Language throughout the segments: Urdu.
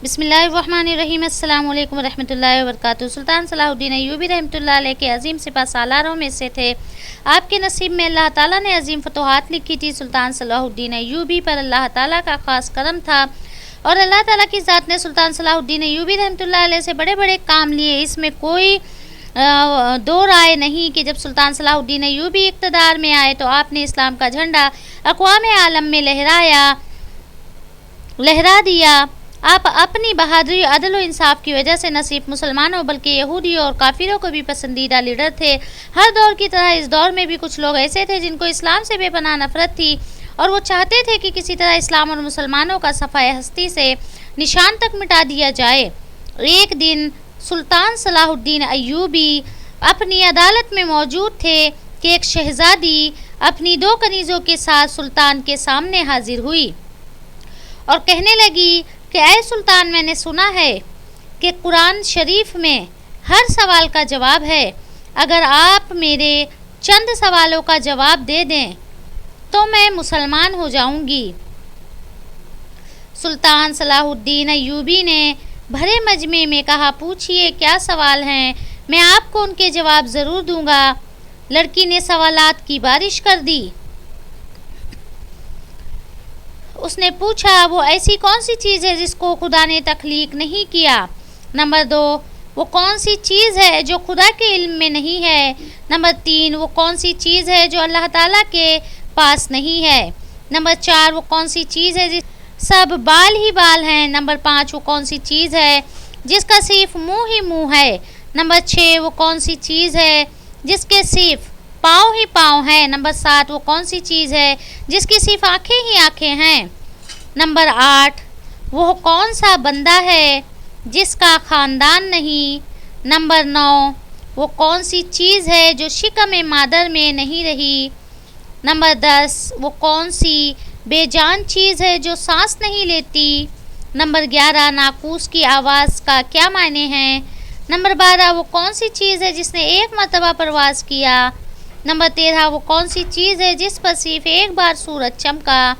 بسم اللہ الرحمن الرحیم۔ السلام علیکم ورحمۃ اللہ وبرکاتہ۔ سلطان صلاح الدین ایوبی رحمۃ اللہ علیہ کے عظیم سپہ سالاروں میں سے تھے۔ آپ کے نصیب میں اللہ تعالیٰ نے عظیم فتوحات لکھی تھی۔ سلطان صلاح الدین ایوبی پر اللہ تعالیٰ کا خاص کرم تھا اور اللہ تعالیٰ کی ذات نے سلطان صلاح الدین ایوبی رحمۃ اللہ علیہ سے بڑے بڑے کام لیے۔ اس میں کوئی دو رائے نہیں کہ جب سلطان صلاح الدین ایوبی اقتدار میں آئے تو آپ نے اسلام کا جھنڈا اقوام عالم میں لہرا دیا۔ آپ اپنی بہادری، عدل و انصاف کی وجہ سے نہ صرف مسلمانوں بلکہ یہودیوں اور کافروں کو بھی پسندیدہ لیڈر تھے۔ ہر دور کی طرح اس دور میں بھی کچھ لوگ ایسے تھے جن کو اسلام سے بے پناہ نفرت تھی اور وہ چاہتے تھے کہ کسی طرح اسلام اور مسلمانوں کا صفحہ ہستی سے نشان تک مٹا دیا جائے۔ ایک دن سلطان صلاح الدین ایوبی اپنی عدالت میں موجود تھے کہ ایک شہزادی اپنی دو کنیزوں کے ساتھ سلطان کے سامنے حاضر ہوئی اور کہنے لگی کہ اے سلطان، میں نے سنا ہے کہ قرآن شریف میں ہر سوال کا جواب ہے۔ اگر آپ میرے چند سوالوں کا جواب دے دیں تو میں مسلمان ہو جاؤں گی۔ سلطان صلاح الدین ایوبی نے بھرے مجمع میں کہا، پوچھئے کیا سوال ہیں، میں آپ کو ان کے جواب ضرور دوں گا۔ لڑکی نے سوالات کی بارش کر دی۔ اس نے پوچھا، وہ ایسی کون سی چیز ہے جس کو خدا نے تخلیق نہیں کیا؟ نمبر 2، وہ کون سی چیز ہے جو خدا کے علم میں نہیں ہے؟ نمبر 3، وہ کون سی چیز ہے جو اللہ تعالیٰ کے پاس نہیں ہے؟ نمبر 4، وہ کون سی چیز ہے جس سب بال ہی بال ہیں؟ نمبر 5، وہ کون سی چیز ہے جس کا صرف منہ ہی منہ ہے؟ نمبر 6، وہ کون سی چیز ہے جس کے صرف پاؤں ہی پاؤں ہیں؟ نمبر 7، وہ کون سی چیز ہے جس کی صرف آنکھیں ہی آنکھیں ہیں؟ نمبر 8، وہ کون سا بندہ ہے جس کا خاندان نہیں؟ نمبر 9، وہ کون سی چیز ہے جو شکم مادر میں نہیں رہی؟ نمبر 10، وہ کون سی بے جان چیز ہے جو سانس نہیں لیتی؟ نمبر 11، ناقوس کی آواز کا کیا معنی ہے؟ نمبر 12، وہ کون سی چیز ہے جس نے ایک مرتبہ پرواز کیا؟ نمبر 13، وہ کون سی چیز ہے جس پر صرف ایک بار سورج چمکا؟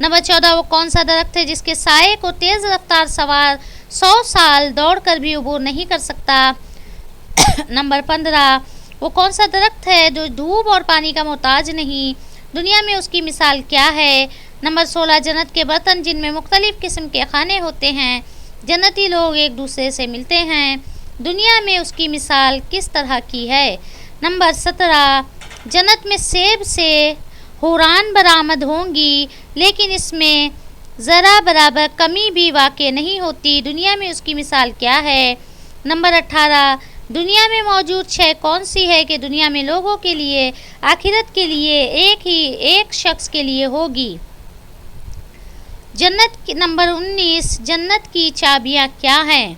نمبر 14، وہ کون سا درخت ہے جس کے سائے کو تیز رفتار سوار 100 سال دوڑ کر بھی عبور نہیں کر سکتا؟ نمبر 15، وہ کون سا درخت ہے جو دھوپ اور پانی کا محتاج نہیں؟ دنیا میں اس کی مثال کیا ہے؟ نمبر 16، جنت کے برتن جن میں مختلف قسم کے کھانے ہوتے ہیں، جنتی لوگ ایک دوسرے سے ملتے ہیں، دنیا میں اس کی مثال کس طرح کی ہے؟ نمبر 17، جنت میں سیب سے حوران برآمد ہوں گی لیکن اس میں ذرا برابر کمی بھی واقع نہیں ہوتی، دنیا میں اس کی مثال کیا ہے؟ نمبر 18، دنیا میں موجود شے کون سی ہے کہ دنیا میں لوگوں کے لیے، آخرت کے لیے ایک شخص کے لیے ہوگی؟ نمبر 19، جنت کی چابیاں کیا ہیں؟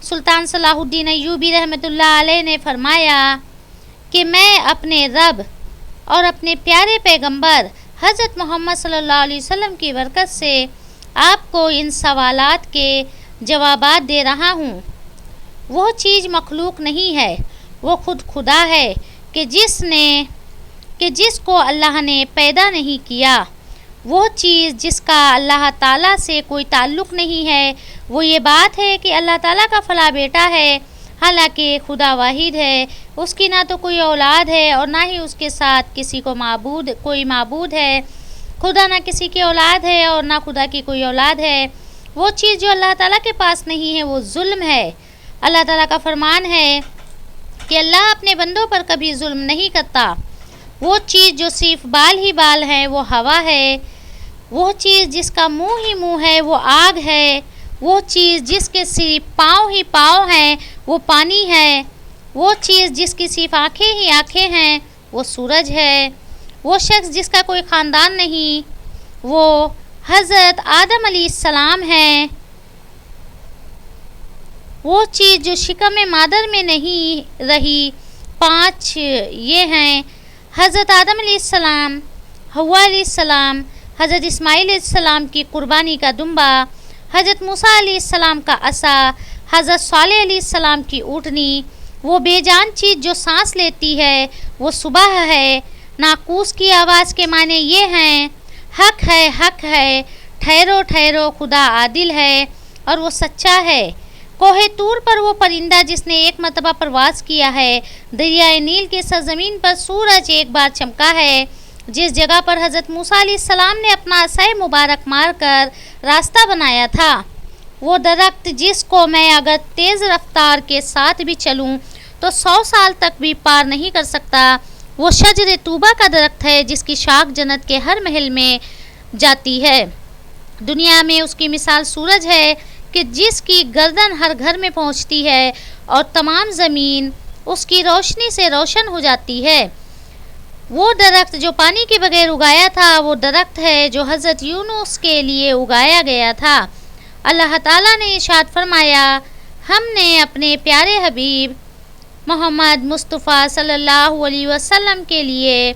سلطان صلاح الدین ایوبی رحمۃ اللہ علیہ نے فرمایا کہ میں اپنے رب اور اپنے پیارے پیغمبر حضرت محمد صلی اللہ علیہ وسلم کی برکت سے آپ کو ان سوالات کے جوابات دے رہا ہوں۔ وہ چیز مخلوق نہیں ہے، وہ خود خدا ہے کہ جس کو اللہ نے پیدا نہیں کیا۔ وہ چیز جس کا اللہ تعالیٰ سے کوئی تعلق نہیں ہے، وہ یہ بات ہے کہ اللہ تعالیٰ کا فلاں بیٹا ہے، حالانکہ خدا واحد ہے، اس کی نہ تو کوئی اولاد ہے اور نہ ہی اس کے ساتھ کوئی معبود ہے۔ خدا نہ کسی کی اولاد ہے اور نہ خدا کی کوئی اولاد ہے۔ وہ چیز جو اللہ تعالیٰ کے پاس نہیں ہے وہ ظلم ہے۔ اللہ تعالیٰ کا فرمان ہے کہ اللہ اپنے بندوں پر کبھی ظلم نہیں کرتا۔ وہ چیز جو صرف بال ہی بال ہیں وہ ہوا ہے۔ وہ چیز جس کا منہ ہی منہ ہے وہ آگ ہے۔ وہ چیز جس کے صرف پاؤں ہی پاؤں ہیں وہ پانی ہے۔ وہ چیز جس کی صرف آنکھیں ہی آنکھیں ہیں وہ سورج ہے۔ وہ شخص جس کا کوئی خاندان نہیں وہ حضرت آدم علیہ السلام ہے۔ وہ چیز جو شکم مادر میں نہیں رہی 5 یہ ہیں: حضرت آدم علیہ السلام، حوا علیہ السلام، حضرت اسماعیل علیہ السلام کی قربانی کا دمبا، حضرت موسیٰ علیہ السلام کا عصا، حضرت صالح علیہ السلام کی اونٹنی۔ وہ بے جان چیز جو سانس لیتی ہے وہ صبح ہے۔ ناقوس کی آواز کے معنی یہ ہیں: حق ہے، حق ہے، ٹھہرو ٹھہرو، خدا عادل ہے اور وہ سچا ہے۔ کوہ طور پر وہ پرندہ جس نے ایک مرتبہ پرواز کیا ہے، دریائے نیل کی سرزمین پر سورج ایک بار چمکا ہے، جس جگہ پر حضرت موسیٰ علیہ السلام نے اپنا عصا مبارک مار کر راستہ بنایا تھا، وہ درخت جس کو میں اگر تیز رفتار کے ساتھ بھی چلوں تو 100 سال تک بھی پار نہیں کر سکتا، وہ شجر طوبہ کا درخت ہے جس کی شاخ جنت کے ہر محل میں جاتی ہے۔ دنیا میں اس کی مثال سورج ہے کہ جس کی گردن ہر گھر میں پہنچتی ہے اور تمام زمین اس کی روشنی سے روشن ہو جاتی ہے۔ وہ درخت جو پانی کے بغیر اگایا تھا، وہ درخت ہے جو حضرت یونس کے لیے اگایا گیا تھا۔ اللہ تعالیٰ نے ارشاد فرمایا، ہم نے اپنے پیارے حبیب محمد مصطفیٰ صلی اللہ علیہ وسلم کے لیے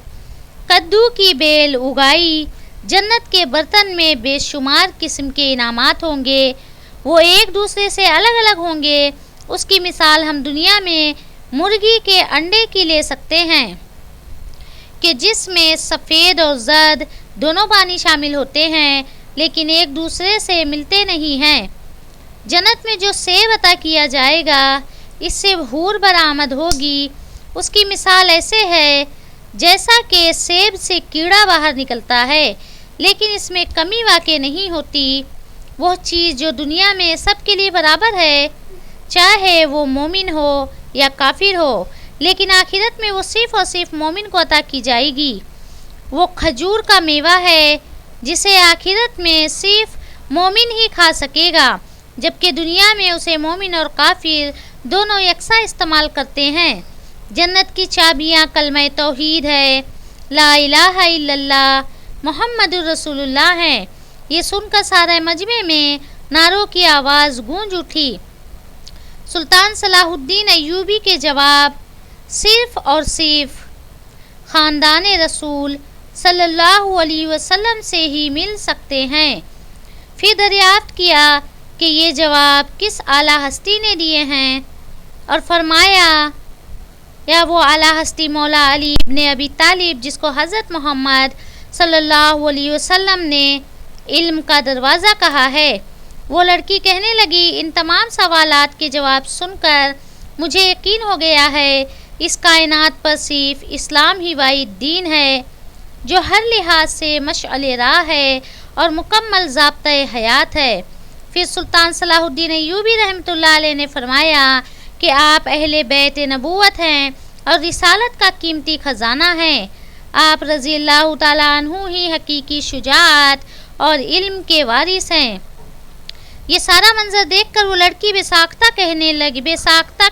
کدو کی بیل اگائی، جنت کے برتن میں بے شمار قسم کے انعامات ہوں گے، وہ ایک دوسرے سے الگ الگ ہوں گے۔ اس کی مثال ہم دنیا میں مرغی کے انڈے کی لے سکتے ہیں کہ جس میں سفید اور زرد دونوں پانی شامل ہوتے ہیں لیکن ایک دوسرے سے ملتے نہیں ہیں۔ جنت میں جو سیب عطا کیا جائے گا، اس سے حور برآمد ہوگی، اس کی مثال ایسے ہے جیسا کہ سیب سے کیڑا باہر نکلتا ہے لیکن اس میں کمی واقع نہیں ہوتی۔ وہ چیز جو دنیا میں سب کے لیے برابر ہے، چاہے وہ مومن ہو یا کافر ہو، لیکن آخرت میں وہ صرف اور صرف مومن کو عطا کی جائے گی۔ وہ کھجور کا میوہ ہے جسے آخرت میں صرف مومن ہی کھا سکے گا، جبکہ دنیا میں اسے مومن اور کافر دونوں یکساں استعمال کرتے ہیں۔ جنت کی چابیاں کلمہ توحید ہے، لا الہ الا اللہ محمد الرسول اللہ ہیں۔ یہ سن کر سارے مجمع میں نعروں کی آواز گونج اٹھی۔ سلطان صلاح الدین ایوبی کے جواب صرف اور صرف خاندان رسول صلی اللہ علیہ وسلم سے ہی مل سکتے ہیں۔ پھر دریافت کیا کہ یہ جواب کس اعلیٰ ہستی نے دیے ہیں، اور فرمایا، یا وہ اعلیٰ ہستی مولا علی ابن ابی طالب جس کو حضرت محمد صلی اللہ علیہ وسلم نے علم کا دروازہ کہا ہے۔ وہ لڑکی کہنے لگی، ان تمام سوالات کے جواب سن کر مجھے یقین ہو گیا ہے اس کائنات پر صرف اسلام ہی واحد دین ہے جو ہر لحاظ سے مشعل راہ ہے اور مکمل ضابطۂ حیات ہے۔ پھر سلطان صلاح الدین ایوبی رحمۃ اللہ علیہ نے فرمایا کہ آپ اہل بیت نبوت ہیں اور رسالت کا قیمتی خزانہ ہیں۔ آپ رضی اللہ تعالیٰ عنہ ہی حقیقی شجاعت اور علم کے وارث ہیں۔ یہ سارا منظر دیکھ کر وہ لڑکی بے ساختہ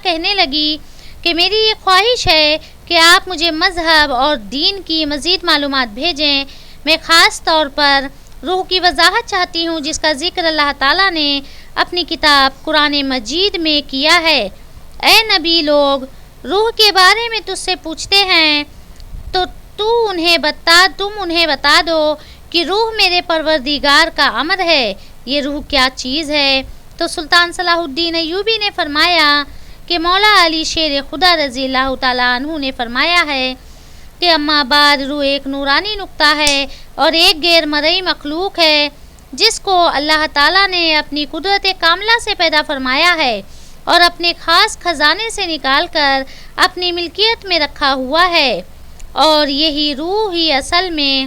کہنے لگی کہ میری یہ خواہش ہے کہ آپ مجھے مذہب اور دین کی مزید معلومات بھیجیں۔ میں خاص طور پر روح کی وضاحت چاہتی ہوں جس کا ذکر اللہ تعالیٰ نے اپنی کتاب قرآن مجید میں کیا ہے۔ اے نبی، لوگ روح کے بارے میں تجھ سے پوچھتے ہیں تو تم انہیں بتا دو کہ روح میرے پروردگار کا امر ہے۔ یہ روح کیا چیز ہے؟ تو سلطان صلاح الدین ایوبی نے فرمایا کہ مولا علی شیر خدا رضی اللہ تعالیٰ عنہ نے فرمایا ہے کہ اما بعد، روح ایک نورانی نقطہ ہے اور ایک غیر مرئی مخلوق ہے جس کو اللہ تعالیٰ نے اپنی قدرت کاملہ سے پیدا فرمایا ہے اور اپنے خاص خزانے سے نکال کر اپنی ملکیت میں رکھا ہوا ہے، اور یہی روح ہی اصل میں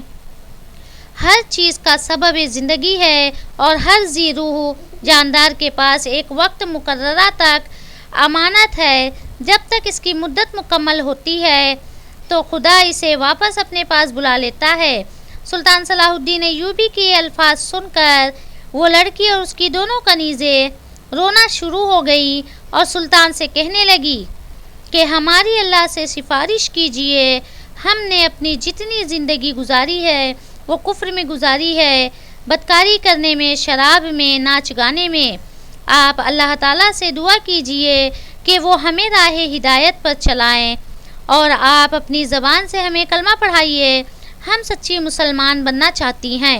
ہر چیز کا سبب زندگی ہے، اور ہر ذی روح جاندار کے پاس ایک وقت مقررہ تک امانت ہے۔ جب تک اس کی مدت مکمل ہوتی ہے تو خدا اسے واپس اپنے پاس بلا لیتا ہے۔ سلطان صلاح الدین ایوبی کے الفاظ سن کر وہ لڑکی اور اس کی دونوں کنیزیں رونا شروع ہو گئی اور سلطان سے کہنے لگی کہ ہماری اللہ سے سفارش کیجیے، ہم نے اپنی جتنی زندگی گزاری ہے وہ کفر میں گزاری ہے، بدکاری کرنے میں، شراب میں، ناچ گانے میں۔ آپ اللہ تعالیٰ سے دعا کیجیے کہ وہ ہمیں راہ ہدایت پر چلائیں، اور آپ اپنی زبان سے ہمیں کلمہ پڑھائیے، ہم سچی مسلمان بننا چاہتی ہیں۔